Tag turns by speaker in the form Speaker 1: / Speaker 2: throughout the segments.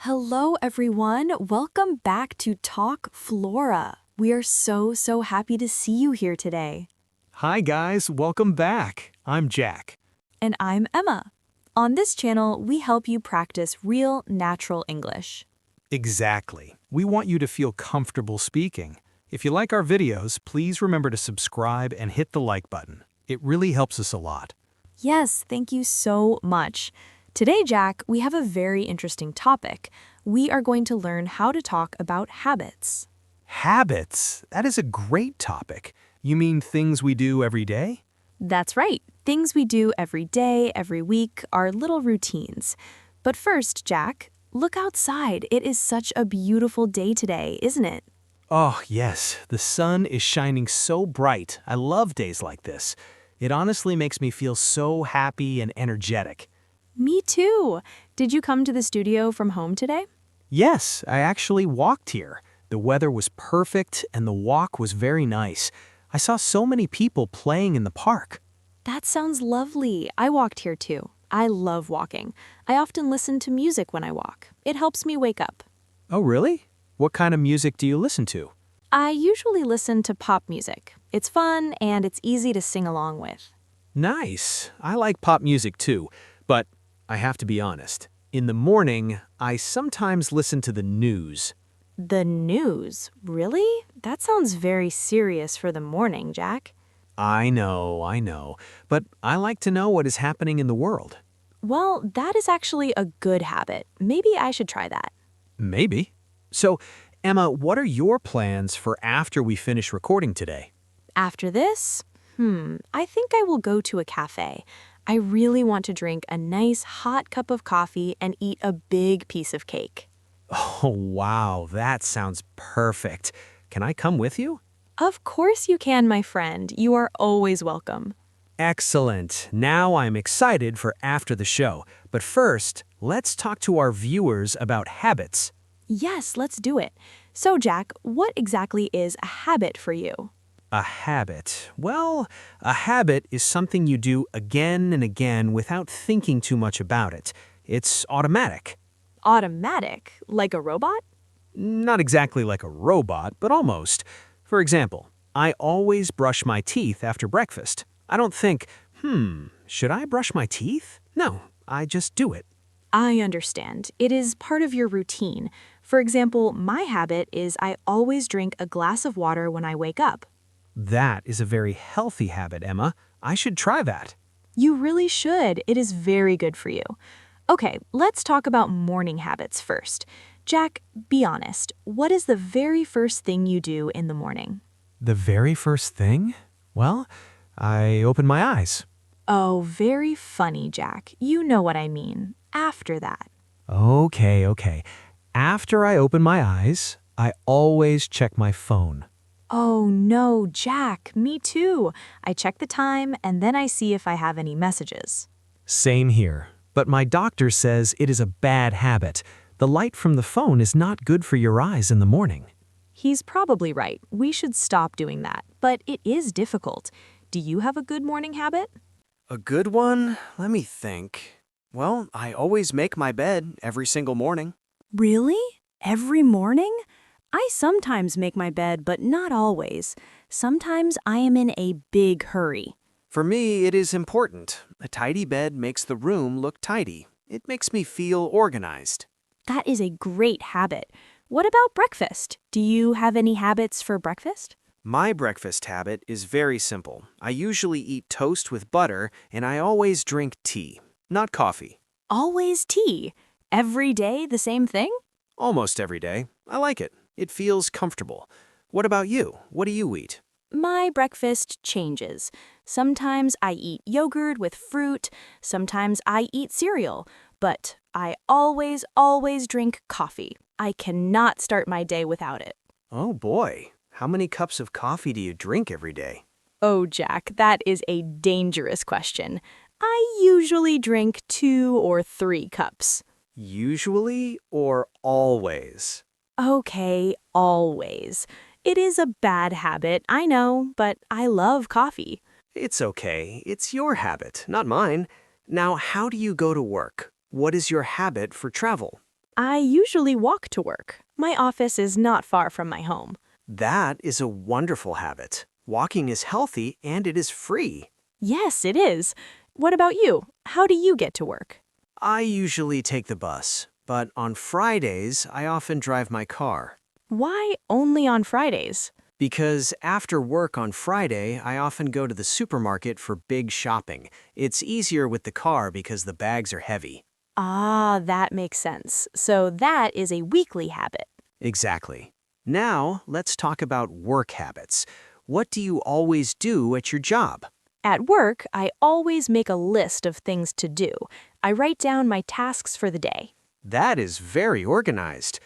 Speaker 1: Hello, everyone. Welcome back to Talk Flora. We are so happy to see you here today.
Speaker 2: Hi guys, welcome back. I'm Jack.
Speaker 1: And I'm Emma. On this channel, we help you practice real, natural English.
Speaker 2: Exactly. We want you to feel comfortable speaking. If you like our videos, please remember to subscribe and hit the like button. It really helps us a lot.
Speaker 1: Yes, thank you so much. Today, Jack, we have a very interesting topic. We are going to learn how to talk about habits.
Speaker 2: Habits? That is a great topic. You mean things we do every day?
Speaker 1: That's right. Things we do every day, every week, are little routines. But first, Jack, look outside. It is such a beautiful day today, isn't it?
Speaker 2: Oh, yes. The sun is shining so bright. I love days like this. It honestly makes me feel so happy and energetic.
Speaker 1: Me too. Did you come to the studio from home today?
Speaker 2: Yes, I actually walked here. The weather was perfect and the walk was very nice. I saw so many people playing in the park.
Speaker 1: That sounds lovely. I walked here too. I love walking. I often listen to music when I walk. It helps me wake up.
Speaker 2: Oh, really? What kind of music do you listen to?
Speaker 1: I usually listen to pop music. It's fun and it's easy to sing along with.
Speaker 2: Nice. I like pop music too, but I have to be honest. In the morning, I sometimes listen to the news.
Speaker 1: The news? Really? That sounds very serious for the morning, Jack.
Speaker 2: I know, but I like to know what is happening in the world.
Speaker 1: Well, that is actually a good habit. Maybe I should try that.
Speaker 2: Maybe. So, Emma, what are your plans for after we finish recording today?
Speaker 1: After this? I think I will go to a cafe. I really want to drink a nice hot cup of coffee and eat a big piece of cake.
Speaker 2: Oh, wow, that sounds perfect. Can I come with you?
Speaker 1: Of course you can, my friend. You are always welcome.
Speaker 2: Excellent. Now I'm excited for after the show. But first, let's talk to our viewers about habits.
Speaker 1: Yes, let's do it. So, Jack, what exactly is a habit for you?
Speaker 2: A habit. Well, a habit is something you do again and again without thinking too much about it. It's automatic.
Speaker 1: Automatic? Like a robot?
Speaker 2: Not exactly like a robot, but almost. For example, I always brush my teeth after breakfast. I don't think, should I brush my teeth? No, I just do it.
Speaker 1: I understand. It is part of your routine. For example, my habit is I always drink a glass of water when I wake up.
Speaker 2: That is a very healthy habit, Emma. I should try that.
Speaker 1: You really should. It is very good for you. Okay, let's talk about morning habits first. Jack, be honest. What is the very first thing you do in the morning?
Speaker 2: The very first thing? Well, I open my eyes.
Speaker 1: Oh, very funny, Jack. You know what I mean. After that.
Speaker 2: Okay. After I open my eyes, I always check my phone.
Speaker 1: Oh no, Jack, me too. I check the time and then I see if I have any messages.
Speaker 2: Same here. But my doctor says it is a bad habit. The light from the phone is not good for your eyes in the morning.
Speaker 1: He's probably right. We should stop doing that. But it is difficult. Do you have a good morning habit?
Speaker 3: A good one? Let me think. Well, I always make my bed every single morning.
Speaker 4: Really? Every morning? I sometimes make my bed, but not always. Sometimes I am in a big hurry.
Speaker 3: For me, it is important. A tidy bed makes the room look tidy. It makes me feel organized.
Speaker 4: That is a great habit. What about breakfast? Do you have any habits for breakfast?
Speaker 3: My breakfast habit is very simple. I usually eat toast with butter, and I always drink tea, not coffee.
Speaker 4: Always tea. Every day the same thing?
Speaker 3: Almost every day. I like it. It feels comfortable. What about you? What do you eat?
Speaker 4: My breakfast changes. Sometimes I eat yogurt with fruit. Sometimes I eat cereal. But I always drink coffee. I cannot start my day without it.
Speaker 3: Oh boy. How many cups of coffee do you drink every day?
Speaker 4: Oh, Jack, that is a dangerous question. I usually drink 2 or 3 cups.
Speaker 3: Usually or always?
Speaker 4: Okay, always. It is a bad habit, I know, but I love coffee.
Speaker 3: It's okay. It's your habit, not mine. Now, how do you go to work? What is your habit for travel?
Speaker 4: I usually walk to work. My office is not far from my home.
Speaker 3: That is a wonderful habit. Walking is healthy and it is free.
Speaker 4: Yes, it is. What about you? How do you get to work?
Speaker 3: I usually take the bus, but on Fridays, I often drive my car.
Speaker 4: Why only on Fridays?
Speaker 3: Because after work on Friday, I often go to the supermarket for big shopping. It's easier with the car because the bags are heavy.
Speaker 4: Ah, that makes sense. So that is a weekly habit.
Speaker 3: Exactly. Now, let's talk about work habits. What do you always do at your job?
Speaker 4: At work, I always make a list of things to do. I write down my tasks for the day.
Speaker 3: That is very organized.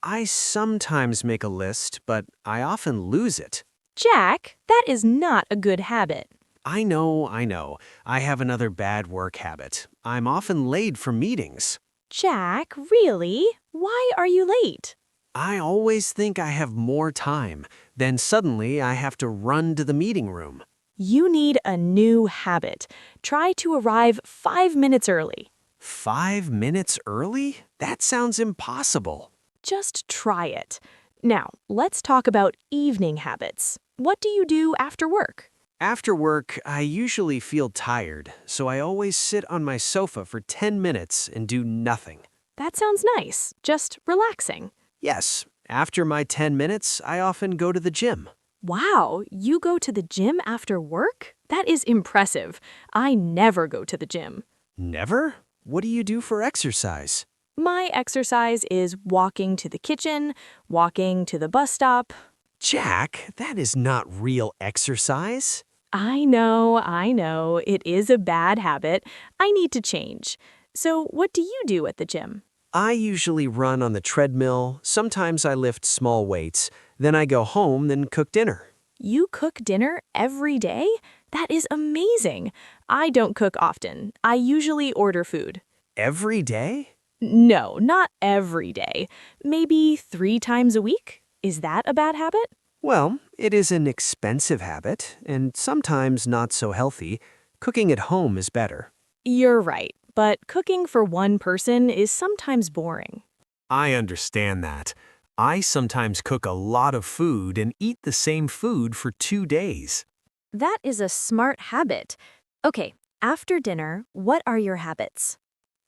Speaker 3: I sometimes make a list, but I often lose it.
Speaker 4: Jack, that is not a good habit.
Speaker 3: I know. I have another bad work habit. I'm often late for meetings.
Speaker 4: Jack, really? Why are you late?
Speaker 3: I always think I have more time. Then suddenly I have to run to the meeting room.
Speaker 4: You need a new habit. Try to arrive 5 minutes early.
Speaker 3: 5 minutes early? That sounds impossible.
Speaker 4: Just try it. Now, let's talk about evening habits. What do you do after work?
Speaker 3: After work, I usually feel tired, so I always sit on my sofa for 10 minutes and do nothing.
Speaker 4: That sounds nice. Just relaxing.
Speaker 3: Yes, after my 10 minutes, I often go to the gym.
Speaker 4: Wow, you go to the gym after work? That is impressive. I never go to the gym.
Speaker 3: Never? What do you do for exercise?
Speaker 4: My exercise is walking to the kitchen, walking to the bus stop.
Speaker 3: Jack, that is not real exercise.
Speaker 4: I know. It is a bad habit. I need to change. So, what do you do at the gym?
Speaker 3: I usually run on the treadmill. Sometimes I lift small weights. Then I go home and cook dinner.
Speaker 4: You cook dinner every day? That is amazing. I don't cook often. I usually order food.
Speaker 3: Every day?
Speaker 4: No, not every day. Maybe 3 times a week? Is that a bad habit?
Speaker 3: Well, it is an expensive habit, and sometimes not so healthy. Cooking at home is better.
Speaker 4: You're right, but cooking for one person is sometimes boring.
Speaker 2: I understand that. I sometimes cook a lot of food and eat the same food for 2 days.
Speaker 4: That is a smart habit. Okay, after dinner, what are your habits?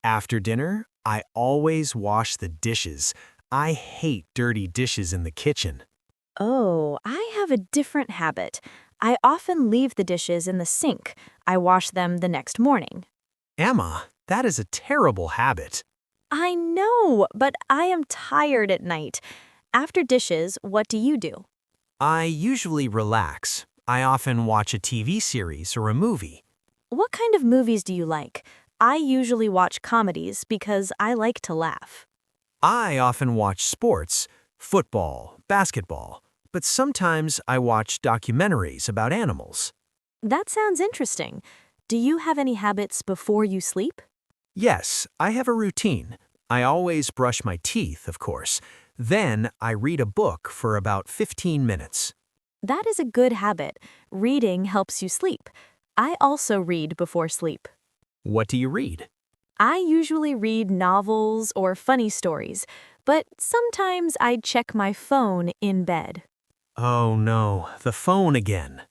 Speaker 2: After dinner, I always wash the dishes. I hate dirty dishes in the kitchen.
Speaker 4: Oh, I have a different habit. I often leave the dishes in the sink. I wash them the next morning.
Speaker 2: Emma, that is a terrible habit.
Speaker 4: I know, but I am tired at night. After dishes, what do you do?
Speaker 2: I usually relax. I often watch a TV series or a movie.
Speaker 4: What kind of movies do you like? I usually watch comedies because I like to laugh.
Speaker 2: I often watch sports, football, basketball, but sometimes I watch documentaries about animals.
Speaker 4: That sounds interesting. Do you have any habits before you sleep?
Speaker 2: Yes, I have a routine. I always brush my teeth, of course. Then I read a book for about 15 minutes.
Speaker 4: That is a good habit. Reading helps you sleep. I also read before sleep.
Speaker 2: What do you read?
Speaker 4: I usually read novels or funny stories, but sometimes I check my phone in bed.
Speaker 2: Oh no, the phone again.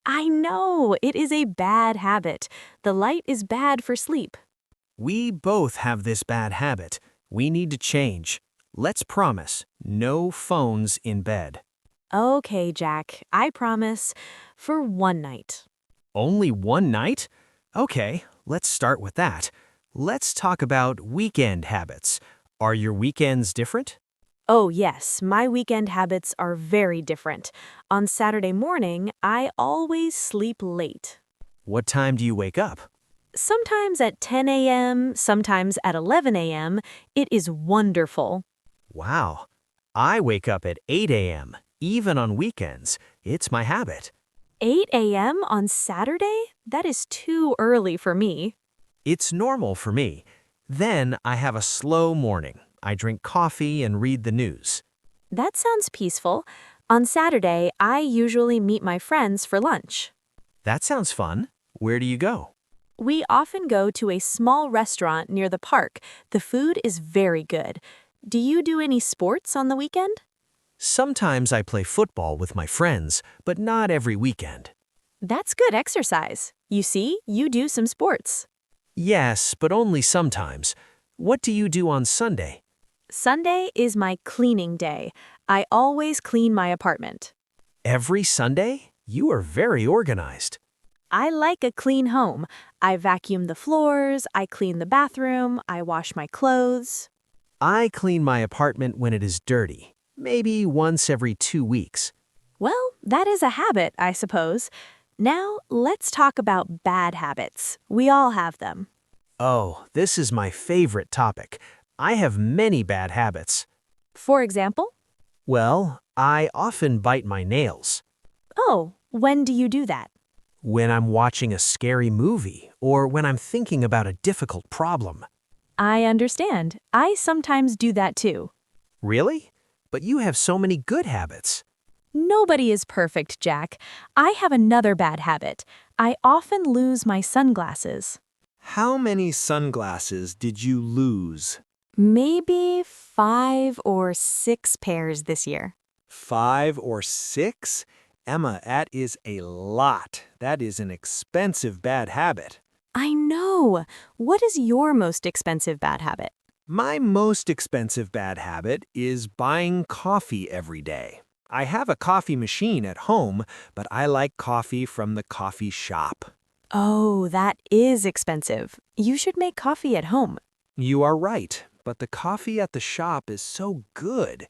Speaker 4: I know, it is a bad habit. The light is bad for sleep.
Speaker 2: We both have this bad habit. We need to change. Let's promise, no phones in bed.
Speaker 4: Okay, Jack, I promise. For one night.
Speaker 2: Only one night? Okay, let's start with that. Let's talk about weekend habits. Are your weekends different?
Speaker 4: Oh, yes, my weekend habits are very different. On Saturday morning, I always sleep late.
Speaker 2: What time do you wake up?
Speaker 4: Sometimes at 10 a.m., sometimes at 11 a.m. It is wonderful.
Speaker 2: Wow. I wake up at 8 a.m., even on weekends. It's my habit.
Speaker 4: 8 a.m. on Saturday? That is too early for me.
Speaker 2: It's normal for me. Then I have a slow morning. I drink coffee and read the news.
Speaker 4: That sounds peaceful. On Saturday, I usually meet my friends for lunch.
Speaker 2: That sounds fun. Where do you go?
Speaker 4: We often go to a small restaurant near the park. The food is very good. Do you do any sports on the weekend?
Speaker 3: Sometimes I play football with my friends, but not every weekend.
Speaker 4: That's good exercise. You see, you do some sports.
Speaker 3: Yes, but only sometimes. What do you do on Sunday?
Speaker 4: Sunday is my cleaning day. I always clean my apartment.
Speaker 3: Every Sunday? You are very organized.
Speaker 4: I like a clean home. I vacuum the floors, I clean the bathroom, I wash my clothes.
Speaker 3: I clean my apartment when it is dirty, maybe once every 2 weeks.
Speaker 4: Well, that is a habit, I suppose. Now, let's talk about bad habits. We all have them.
Speaker 3: Oh, this is my favorite topic. I have many bad habits.
Speaker 4: For example?
Speaker 3: Well, I often bite my nails.
Speaker 4: Oh, when do you do that?
Speaker 3: When I'm watching a scary movie or when I'm thinking about a difficult problem.
Speaker 4: I understand. I sometimes do that too.
Speaker 3: Really? But you have so many good habits.
Speaker 4: Nobody is perfect, Jack. I have another bad habit. I often lose my sunglasses.
Speaker 5: How many sunglasses did you lose?
Speaker 4: Maybe 5 or 6 pairs this year.
Speaker 5: 5 or 6? Emma, that is a lot. That is an expensive bad habit.
Speaker 4: I know. What is your most expensive bad habit?
Speaker 5: My most expensive bad habit is buying coffee every day. I have a coffee machine at home, but I like coffee from the coffee shop.
Speaker 4: Oh, that is expensive. You should make coffee at home.
Speaker 5: You are right, but the coffee at the shop is so good.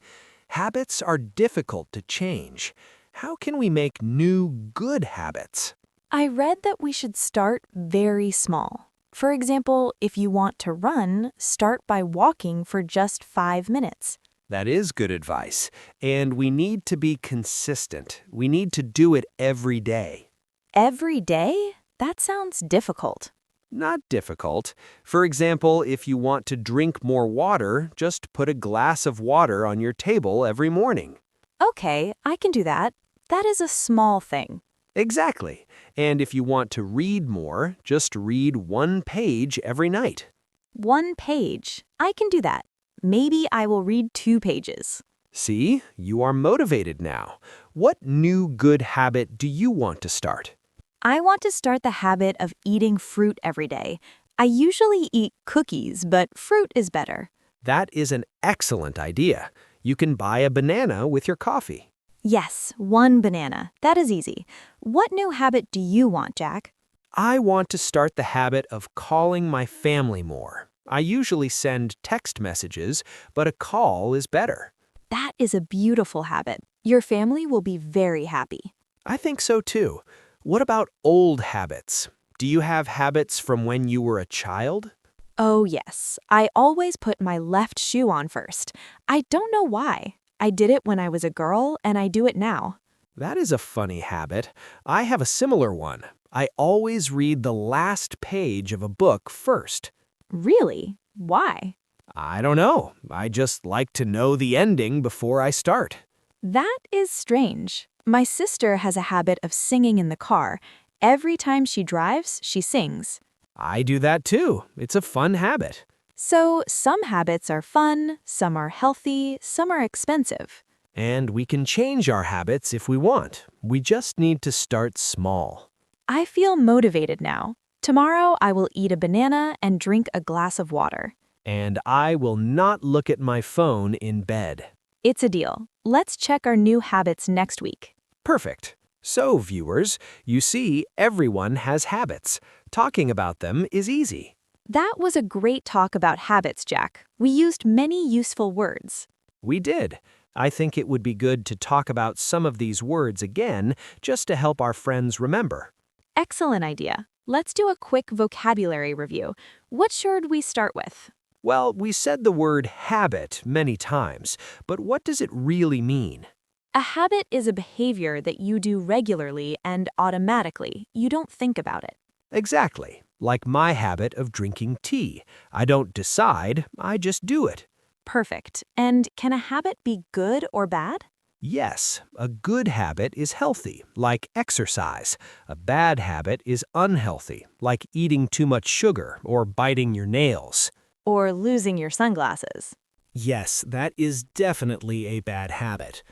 Speaker 5: Habits are difficult to change. How can we make new good habits?
Speaker 4: I read that we should start very small. For example, if you want to run, start by walking for just 5 minutes.
Speaker 5: That is good advice. And we need to be consistent. We need to do it every day.
Speaker 4: Every day? That sounds difficult.
Speaker 5: Not difficult. For example, if you want to drink more water, just put a glass of water on your table every morning.
Speaker 4: Okay, I can do that. That is a small thing.
Speaker 5: Exactly. And if you want to read more, just read 1 page every night.
Speaker 4: 1 page. I can do that. Maybe I will read 2 pages.
Speaker 5: See, you are motivated now. What new good habit do you want to start?
Speaker 4: I want to start the habit of eating fruit every day. I usually eat cookies, but fruit is better.
Speaker 5: That is an excellent idea. You can buy a banana with your coffee.
Speaker 4: Yes, 1 banana. That is easy. What new habit do you want, Jack?
Speaker 5: I want to start the habit of calling my family more. I usually send text messages, but a call is better.
Speaker 4: That is a beautiful habit. Your family will be very happy.
Speaker 5: I think so too. What about old habits? Do you have habits from when you were a child?
Speaker 4: Oh, yes. I always put my left shoe on first. I don't know why. I did it when I was a girl, and I do it now.
Speaker 5: That is a funny habit. I have a similar one. I always read the last page of a book first.
Speaker 4: Really? Why?
Speaker 5: I don't know. I just like to know the ending before I start.
Speaker 4: That is strange. My sister has a habit of singing in the car. Every time she drives, she sings.
Speaker 5: I do that too. It's a fun habit.
Speaker 4: So some habits are fun, some are healthy, some are expensive.
Speaker 5: And we can change our habits if we want. We just need to start small.
Speaker 4: I feel motivated now. Tomorrow I will eat a banana and drink a glass of water.
Speaker 5: And I will not look at my phone in bed.
Speaker 4: It's a deal. Let's check our new habits next week.
Speaker 5: Perfect. So, viewers, you see, everyone has habits. Talking about them is easy.
Speaker 4: That was a great talk about habits, Jack. We used many useful words.
Speaker 5: We did. I think it would be good to talk about some of these words again, just to help our friends remember.
Speaker 4: Excellent idea. Let's do a quick vocabulary review. What should we start with?
Speaker 5: Well, we said the word habit many times, but what does it really mean?
Speaker 4: A habit is a behavior that you do regularly and automatically. You don't think about it.
Speaker 5: Exactly. Like my habit of drinking tea. I don't decide, I just do it.
Speaker 4: Perfect. And can a habit be good or bad?
Speaker 5: Yes, a good habit is healthy, like exercise. A bad habit is unhealthy, like eating too much sugar or biting your nails.
Speaker 4: Or losing your sunglasses?
Speaker 2: Yes, that is definitely a bad habit.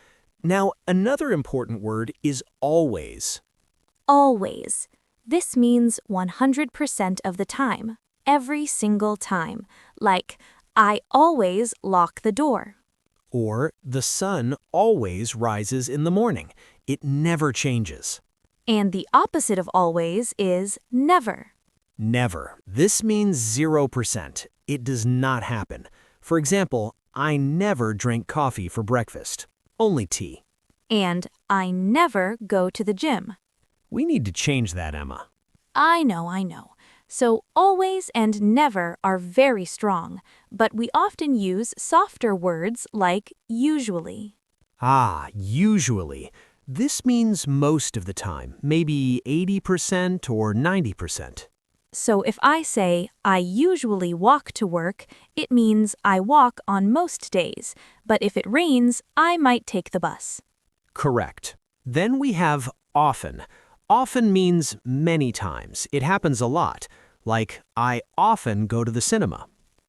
Speaker 2: Now, another important word is always.
Speaker 4: Always. This means 100% of the time, every single time. Like, I always lock the door.
Speaker 2: Or the sun always rises in the morning. It never changes.
Speaker 4: And the opposite of always is never.
Speaker 2: Never. This means 0%. It does not happen. For example, I never drink coffee for breakfast. Only tea.
Speaker 4: And I never go to the gym.
Speaker 2: We need to change that, Emma.
Speaker 4: I know. So always and never are very strong, but we often use softer words like usually.
Speaker 2: Ah, usually. This means most of the time, maybe 80% or 90%.
Speaker 4: So if I say, I usually walk to work, it means I walk on most days, but if it rains, I might take the bus.
Speaker 2: Correct. Then we have often. Often means many times. It happens a lot. Like, I often go to the cinema.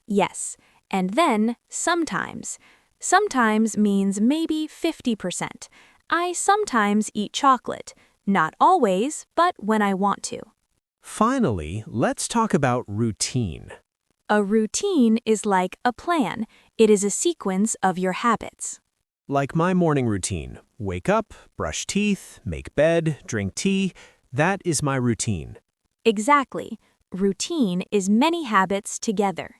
Speaker 4: Yes, and then sometimes. Sometimes means maybe 50%. I sometimes eat chocolate. Not always, but when I want to.
Speaker 2: Finally, let's talk about routine.
Speaker 4: A routine is like a plan. It is a sequence of your habits.
Speaker 2: Like my morning routine. Wake up, brush teeth, make bed, drink tea. That is my routine.
Speaker 4: Exactly. Routine is many habits together.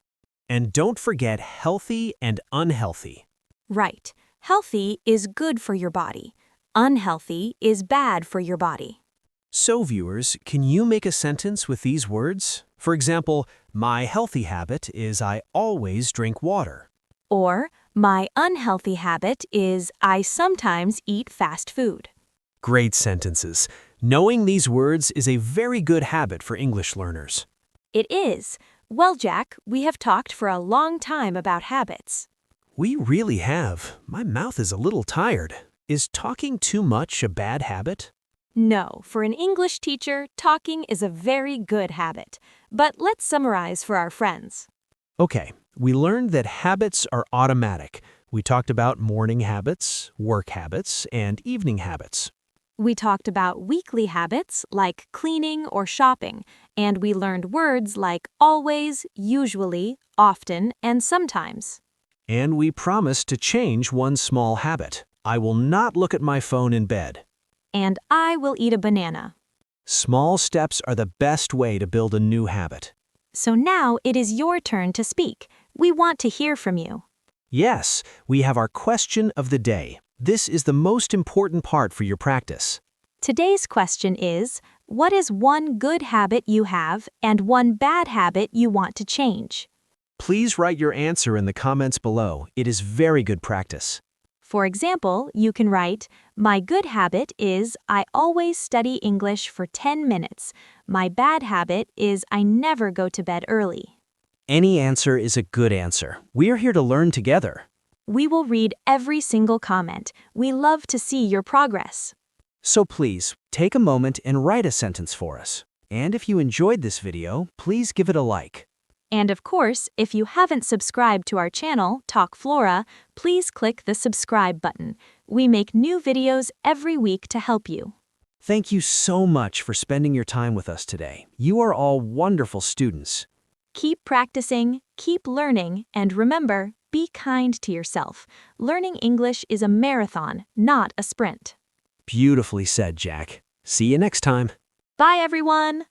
Speaker 2: And don't forget healthy and unhealthy.
Speaker 4: Right. Healthy is good for your body. Unhealthy is bad for your body.
Speaker 2: So viewers, can you make a sentence with these words? For example, my healthy habit is I always drink water.
Speaker 4: Or, my unhealthy habit is I sometimes eat fast food.
Speaker 2: Great sentences. Knowing these words is a very good habit for English learners.
Speaker 4: It is. Well, Jack, we have talked for a long time about habits.
Speaker 2: We really have. My mouth is a little tired. Is talking too much a bad habit?
Speaker 4: No, for an English teacher, talking is a very good habit. But let's summarize for our friends.
Speaker 2: Okay, we learned that habits are automatic. We talked about morning habits, work habits, and evening habits.
Speaker 4: We talked about weekly habits like cleaning or shopping, and we learned words like always, usually, often, and sometimes.
Speaker 2: And we promised to change one small habit. I will not look at my phone in bed.
Speaker 4: And I will eat a banana.
Speaker 2: Small steps are the best way to build a new habit.
Speaker 4: So now it is your turn to speak. We want to hear from you.
Speaker 2: Yes, we have our question of the day. This is the most important part for your practice.
Speaker 4: Today's question is, what is one good habit you have and one bad habit you want to change?
Speaker 2: Please write your answer in the comments below. It is very good practice.
Speaker 4: For example, you can write, my good habit is I always study English for 10 minutes. My bad habit is I never go to bed early.
Speaker 2: Any answer is a good answer. We are here to learn together.
Speaker 4: We will read every single comment. We love to see your progress.
Speaker 2: So please, take a moment and write a sentence for us. And if you enjoyed this video, please give it a like.
Speaker 4: And of course, if you haven't subscribed to our channel, Talk Flora, please click the subscribe button. We make new videos every week to help you.
Speaker 2: Thank you so much for spending your time with us today. You are all wonderful students.
Speaker 4: Keep practicing, keep learning, and remember, be kind to yourself. Learning English is a marathon, not a sprint.
Speaker 2: Beautifully said, Jack. See you next time.
Speaker 4: Bye, everyone!